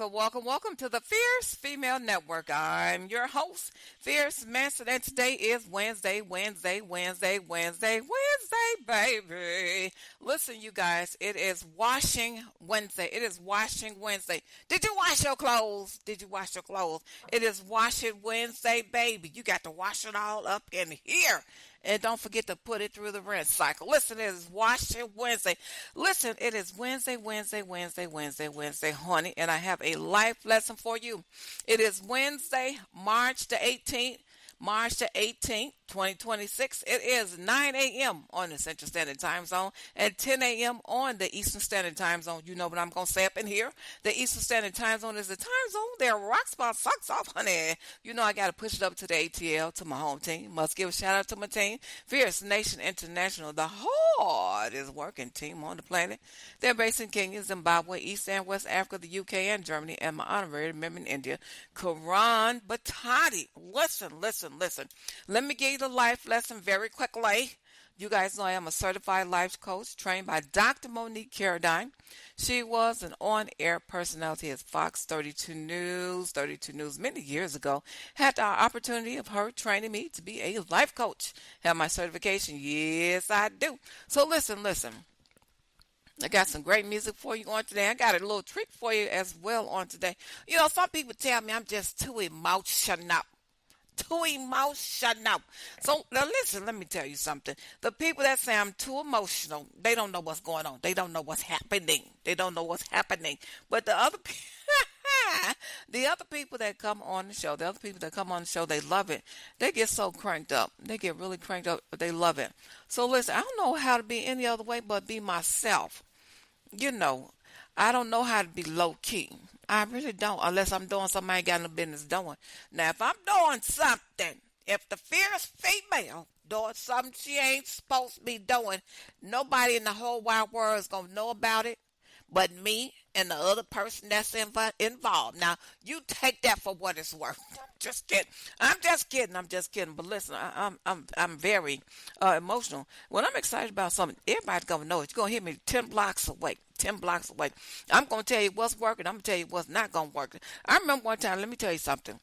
welcome to the Fierce Female Network. I'm your host, Fierce Master, and today is Wednesday, baby. Listen, you guys, it is washing Wednesday. It is washing Wednesday. Did you wash your clothes? Did you wash your clothes? It is washing Wednesday, baby. You got to wash it all up in here. And don't forget to put it through the rinse cycle. Listen, it is Washing Wednesday. Listen, it is Wednesday, honey, and I have a life lesson for you. It is Wednesday, March the 18th, 2026. It is 9 a.m. on the Central Standard Time Zone and 10 a.m. on the Eastern Standard Time Zone. You know what I'm going to say up in here. The Eastern Standard Time Zone is the time zone there rocks my socks off, honey. You know I got to push it up to the ATL, to my home team. Must give a shout out to my team, Fierce Nation International, the hardest working team on the planet. They're based in Kenya, Zimbabwe, East and West Africa, the UK, and Germany, and my honorary member in India, Karan Batati. Listen. Let me give you the life lesson very quickly. You guys know I am a certified life coach trained by Dr. Monique Carradine. She was an on-air personality at Fox 32 News many years ago. Had the opportunity of her training me to be a life coach. Have my certification? Yes, I do. So listen. I got some great music for you on today. I got a little treat for you as well on today. You know, some people tell me I'm just too emotional. So now listen, let me tell you something. The people that say I'm too emotional, they don't know what's going on. They don't know what's happening. But the other the other people that come on the show, they love it. They get so cranked up. They get really cranked up, but they love it. So listen, I don't know how to be any other way but be myself. You know, I don't know how to be low key. I really don't, unless I'm doing something I ain't got no business doing. Now, if I'm doing something, if the fierce female doing something she ain't supposed to be doing, nobody in the whole wide world is going to know about it but me and the other person that's involved. Now, you take that for what it's worth. I'm just kidding. But listen, I'm very emotional. When I'm excited about something, everybody's gonna know it. You're gonna hear me 10 blocks away. 10 blocks away. I'm gonna tell you what's working. I'm gonna tell you what's not gonna work. I remember one time. Let me tell you something.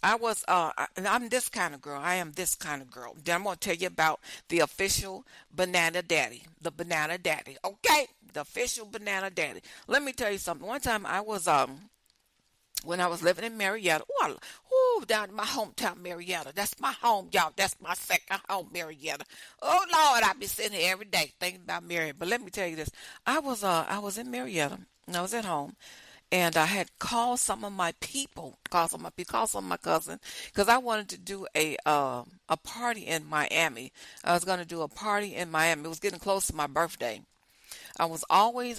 I'm this kind of girl. I am this kind of girl. Then I'm going to tell you about the official banana daddy. The banana daddy. Okay? The official banana daddy. Let me tell you something. One time when I was living in Marietta, down in my hometown, Marietta. That's my home, y'all. That's my second home, Marietta. Oh, Lord, I be sitting here every day thinking about Marietta. But let me tell you this. I was in Marietta, and I was at home. And I had called some of my people, called some of my cousins, because I wanted to do a party in Miami. I was going to do a party in Miami. It was getting close to my birthday. I was always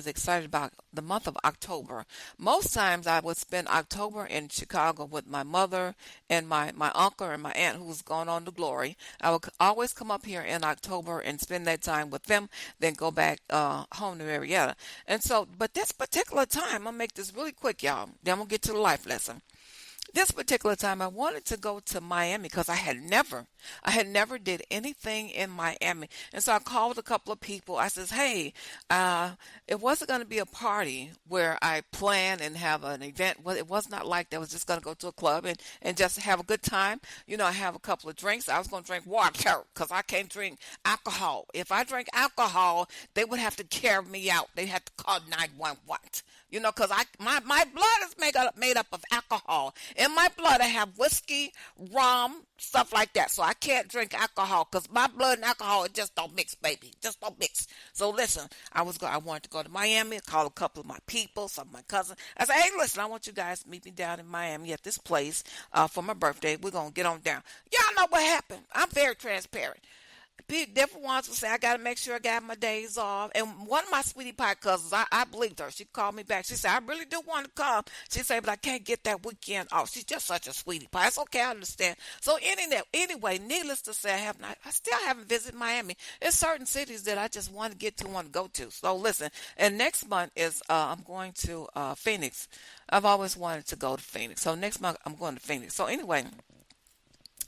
excited about the month of October. Most times I would spend October in Chicago with my mother and my uncle and my aunt who was gone on to glory. I would always come up here in October and spend that time with them, then go back home to Marietta. And so, but this particular time, I'm going to make this really quick, y'all. Then I'm going to get to the life lesson. This particular time, I wanted to go to Miami because I had never did anything in Miami. And so I called a couple of people. I says, hey, it wasn't going to be a party where I plan and have an event. Well, it was not like that. I was just going to go to a club and just have a good time. You know, I have a couple of drinks. I was going to drink water because I can't drink alcohol. If I drink alcohol, they would have to carry me out. They had to call 911. You know, because my blood is made up of alcohol. In my blood, I have whiskey, rum, stuff like that. So I can't drink alcohol because my blood and alcohol, it just don't mix, baby. Just don't mix. So listen, I wanted to go to Miami, call a couple of my people, some of my cousins. I said, hey, listen, I want you guys to meet me down in Miami at this place for my birthday. We're going to get on down. Y'all know what happened. I'm very transparent. Different ones will say, I got to make sure I got my days off. And one of my sweetie pie cousins, I believed her. She called me back. She said, I really do want to come. She said, but I can't get that weekend off. She's just such a sweetie pie. It's okay, I understand. So anyway, needless to say, I still haven't visited Miami. There's certain cities that I just want to go to. So listen, and next month is I'm going to Phoenix. I've always wanted to go to Phoenix. So next month I'm going to Phoenix. So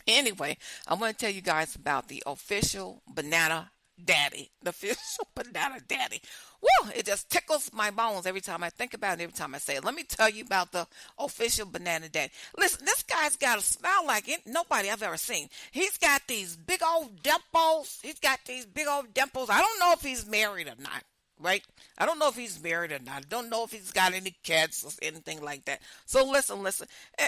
Anyway, I'm going to tell you guys about the official banana daddy, the official banana daddy. Woo! It just tickles my bones every time I think about it, every time I say it. Let me tell you about the official banana daddy. Listen, this guy's got a smile like nobody I've ever seen. He's got these big old dimples. He's got these big old dimples. I don't know if he's married or not. Right? I don't know if he's married or not. I don't know if he's got any kids or anything like that. So listen.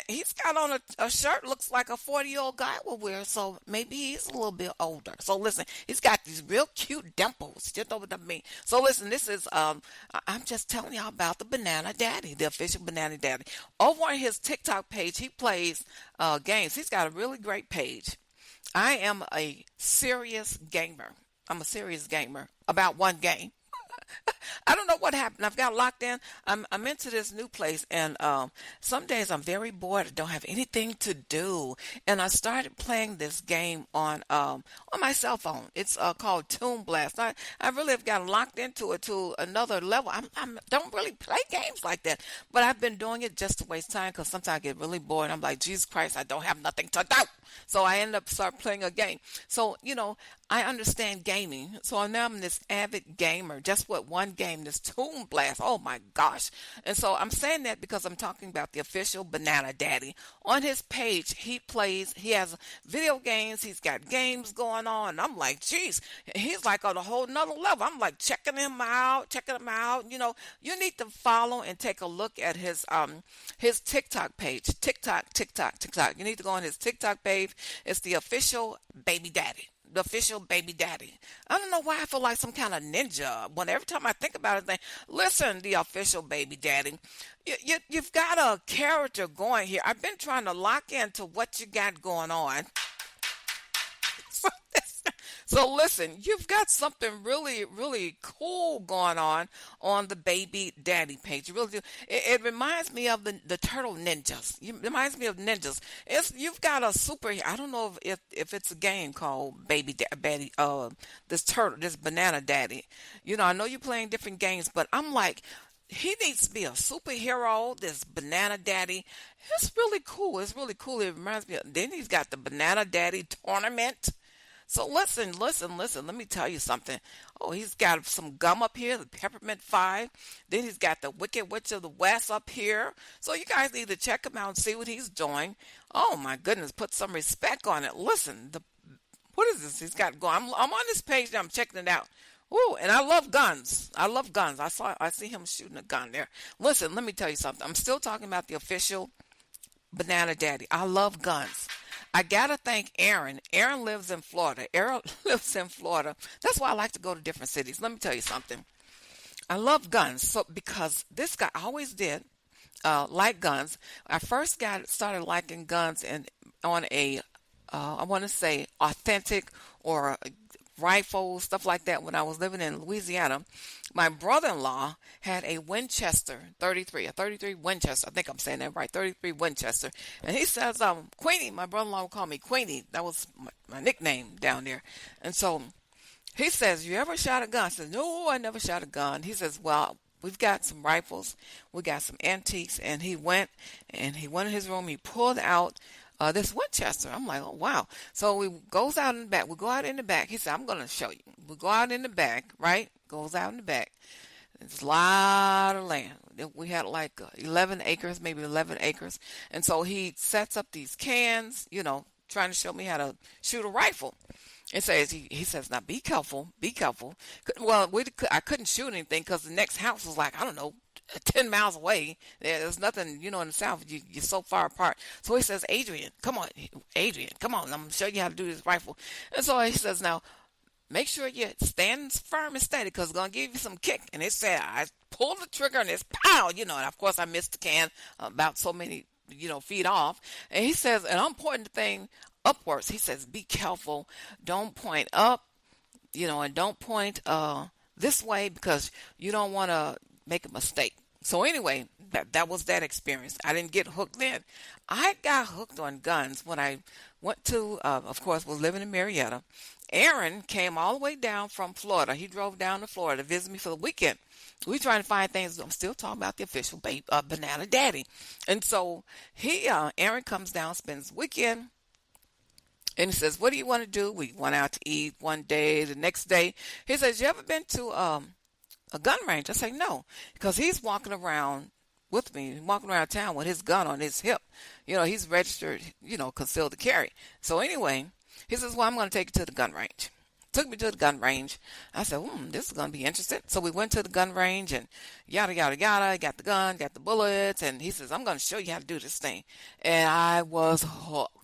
He's got on a shirt looks like a 40-year-old guy will wear. So maybe he's a little bit older. So listen, he's got these real cute dimples. You know what I mean? So listen, this is I'm just telling y'all about the banana daddy, the official banana daddy. Over on his TikTok page, he plays games. He's got a really great page. I am a serious gamer. I'm a serious gamer about one game. I don't know what happened. I've got locked in. I'm into this new place, and some days I'm very bored. I don't have anything to do, and I started playing this game on my cell phone. It's called Toon Blast. I really have gotten locked into it to another level. I don't really play games like that, but I've been doing it just to waste time because sometimes I get really bored. I'm like, Jesus Christ, I don't have nothing to do. So I end up start playing a game. So I understand gaming. So now I'm this avid gamer. Just what one game, this Toon Blast. Oh my gosh. And so I'm saying that because I'm talking about the official banana daddy. On his page, he has video games. He's got games going on. And I'm like, geez, he's like on a whole nother level. I'm like checking him out. You need to follow and take a look at his TikTok page. TikTok. You need to go on his TikTok page. It's the official baby daddy. The official baby daddy. I don't know why I feel like some kind of ninja. When every time I think about it, I think, listen, the official baby daddy. You've got a character going here. I've been trying to lock into what you got going on. So listen, you've got something really, really cool going on the baby daddy page. You really do. It reminds me of the turtle ninjas. It reminds me of ninjas. You've got a super. I don't know if it's a game called this banana daddy. I know you're playing different games, but I'm like, he needs to be a superhero, this banana daddy. It's really cool. It's really cool. It reminds me of, then he's got the banana daddy tournament. So listen. Let me tell you something. Oh, he's got some gum up here, the Peppermint 5. Then he's got the Wicked Witch of the West up here. So you guys need to check him out and see what he's doing. Oh my goodness, put some respect on it. Listen, what is this he's got going? I'm on this page now. I'm checking it out. Ooh, and I love guns. I see him shooting a gun there. Listen, let me tell you something. I'm still talking about the official banana daddy. I love guns. I gotta thank Aaron. Aaron lives in Florida. That's why I like to go to different cities. Let me tell you something. I love guns. So because this guy always did like guns. I first started liking guns on a I want to say authentic or rifles, stuff like that. When I was living in Louisiana, my brother-in-law had a Winchester 33, a 33 Winchester. I think I'm saying that right, 33 Winchester. And he says, Queenie, my brother-in-law would call me Queenie. That was my nickname down there. And so he says, you ever shot a gun? I said, no, I never shot a gun. He says, well, we've got some rifles. We got some antiques. And he went in his room. He pulled out this Winchester. I'm like, oh, wow. So we goes out in the back. We go out in the back. He said, I'm going to show you. We go out in the back, right? Goes out in the back. It's a lot of land. We had like 11 acres, maybe 11 acres. And so he sets up these cans, trying to show me how to shoot a rifle. It says, he says, now be careful. Well, I couldn't shoot anything because the next house was like, I don't know, 10 miles away. There's nothing, in the South, you're so far apart. So he says, Adrian, come on, I'm going to show you how to do this rifle. And so he says, now, make sure you stand firm and steady because it's going to give you some kick. And it said, I pulled the trigger and it's pow, and of course I missed the can about so many, feet off. And he says, and I'm pointing the thing upwards. He says, be careful. Don't point up, and don't point this way because you don't want to make a mistake. So anyway, that was that experience. I didn't get hooked then. I got hooked on guns when I went to, of course, was living in Marietta. Aaron came all the way down from Florida. He drove down to Florida to visit me for the weekend. We trying to find things. I'm still talking about the official banana daddy. And so Aaron comes down, spends the weekend. And he says, what do you want to do? We went out to eat one day. The next day, he says, you ever been to a gun range? I say, no, because he's walking around with me, walking around town with his gun on his hip. He's registered, concealed to carry. So anyway, he says, well, I'm going to take you to the gun range. Took me to the gun range. I said, this is going to be interesting. So we went to the gun range and yada, yada, yada. Got the gun, got the bullets. And he says, I'm going to show you how to do this thing. And I was hooked.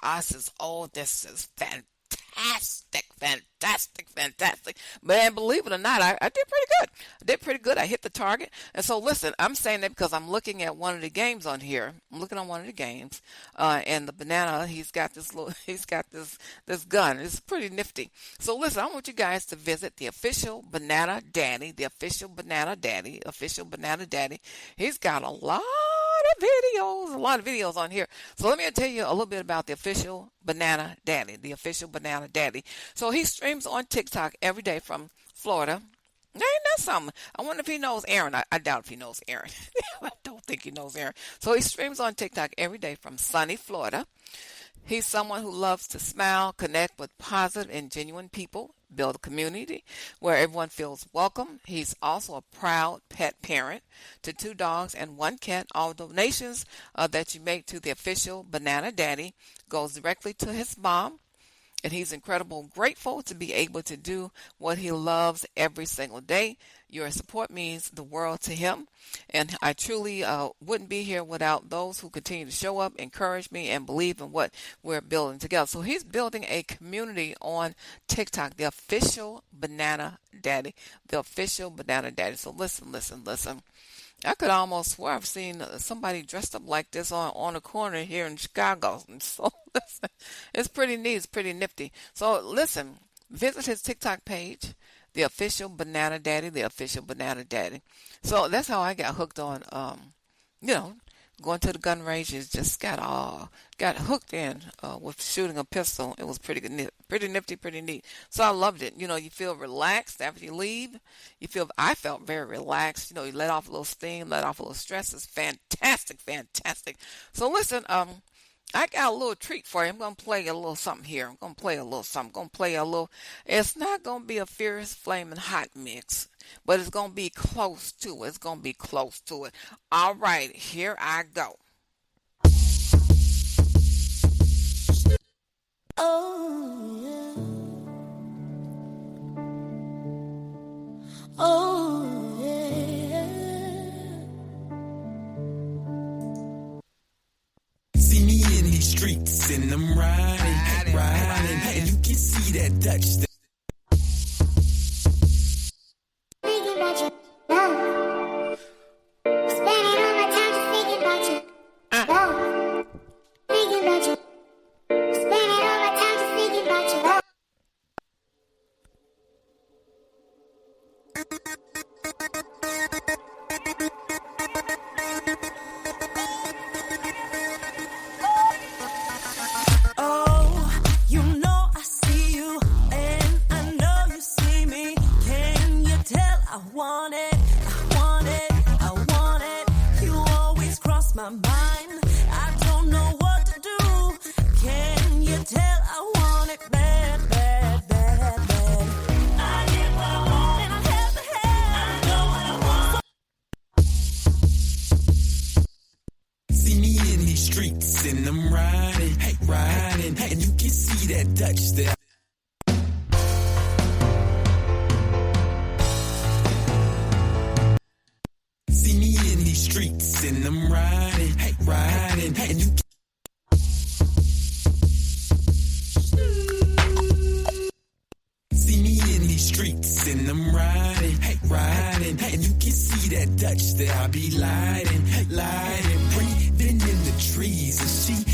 I says, oh, this is fantastic, fantastic, fantastic. Man, believe it or not, I did pretty good. I did pretty good. I hit the target. And so, listen, I'm saying that because I'm looking at one of the games on here. I'm looking on one of the games, and the banana, he's got this gun. It's pretty nifty. So, listen, I want you guys to visit the official Banana Daddy, He's got a lot of videos on here. So let me tell you a little bit about the official Banana Daddy. So he streams on TikTok every day from Florida. Ain't that something? I wonder if he knows Aaron. I doubt if he knows Aaron. I don't think he knows Aaron. So he streams on TikTok every day from sunny Florida. He's someone who loves to smile, connect with positive and genuine people, build a community where everyone feels welcome. He's also a proud pet parent to 2 dogs and 1 cat. All donations that you make to the official Banana Daddy goes directly to his mom. And he's incredibly grateful to be able to do what he loves every single day. Your support means the world to him. And I truly wouldn't be here without those who continue to show up, encourage me, and believe in what we're building together. So he's building a community on TikTok, the official Banana Daddy. So listen. I could almost swear I've seen somebody dressed up like this on a corner here in Chicago. And so listen, it's pretty neat. It's pretty nifty. So listen, visit his TikTok page, the official Banana Daddy. So that's how I got hooked on, going to the gun range. Is just got hooked in with shooting a pistol. It was pretty good, pretty nifty, pretty neat. So I loved it. You feel relaxed after you leave. I felt very relaxed. You let off a little steam, let off a little stress. It's fantastic. So listen, I got a little treat for you. I'm going to play a little something here. It's not going to be a fierce, flaming hot mix, but it's going to be close to it. All right, here I go. Oh, yeah. Oh, yeah. See me in these streets and I'm riding, and you can see that Dutch. Thinking about you, no. Spending all my time just thinking about you, no. Thinking about you. Spending all my time just thinking about you, no. Oh, you know I see you, and I know you see me. Can you tell I want it? You always cross my mind. I don't know what to do. Can you tell I want it bad? I get what I want, and I have to have. I know what I want. See me in these streets and I'm riding, and you can see that Dutch there. See me in these streets and I'm riding, and you can see me in these streets and I'm riding, and you can see that Dutch there. I be lighting, breathing in the trees, and she.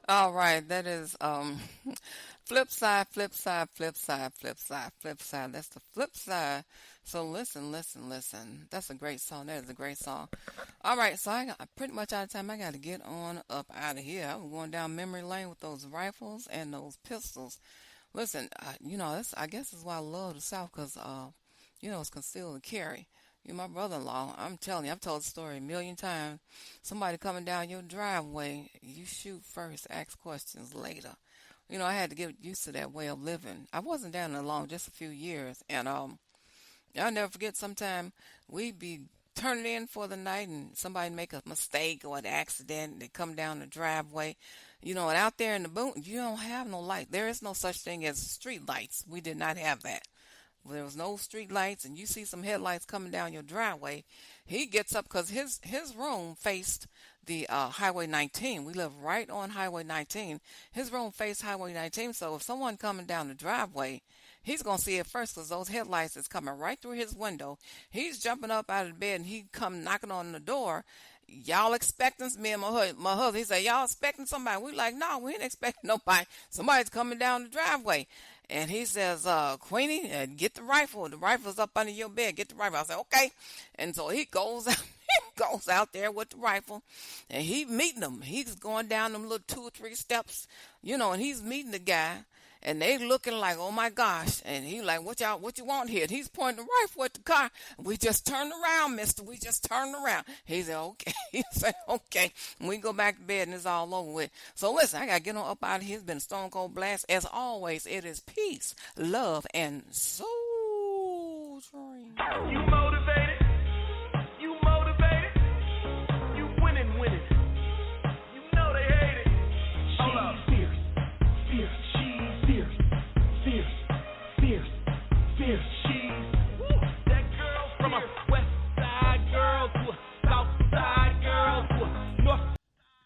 All right, that is flip side, flip side, flip side, flip side, flip side. That's the flip side. So listen, listen, listen. That's a great song. That is a great song. All right, so I got pretty much out of time. I got to get on up out of here. I'm going down memory lane with those rifles and those pistols. Listen, that's, I guess is why I love the South because, it's concealed and carry. You my brother-in-law. I'm telling you, I've told the story a million times. Somebody coming down your driveway, you shoot first, ask questions later. I had to get used to that way of living. I wasn't down there long, just a few years, and I'll never forget. Sometime we'd be turning in for the night, and somebody make a mistake or an accident. They come down the driveway, and out there in the boot, you don't have no light. There is no such thing as street lights. We did not have that. There was no street lights, and you see some headlights coming down your driveway. He gets up because his room faced the Highway 19. We live right on Highway 19. His room faced Highway 19, so if someone coming down the driveway, he's going to see it first because those headlights is coming right through his window. He's jumping up out of the bed, and he come knocking on the door. Y'all expecting me and my husband? He said, y'all expecting somebody? We like, no, we ain't expecting nobody. Somebody's coming down the driveway. And he says, Queenie, get the rifle. The rifle's up under your bed. Get the rifle. I said, okay. And so he goes out, goes out there with the rifle, and he meeting them. He's going down them little 2 or 3 steps, and he's meeting the guy. And they looking like, oh my gosh. And he like, what you want here? And he's pointing the rifle at the car. We just turned around, mister. We just turned around. He said, okay. He said, okay. And we go back to bed and it's all over with. So listen, I got to get on up out of here. It's been a Stone Cold Blast. As always, it is peace, love, and soul dream. You motivated?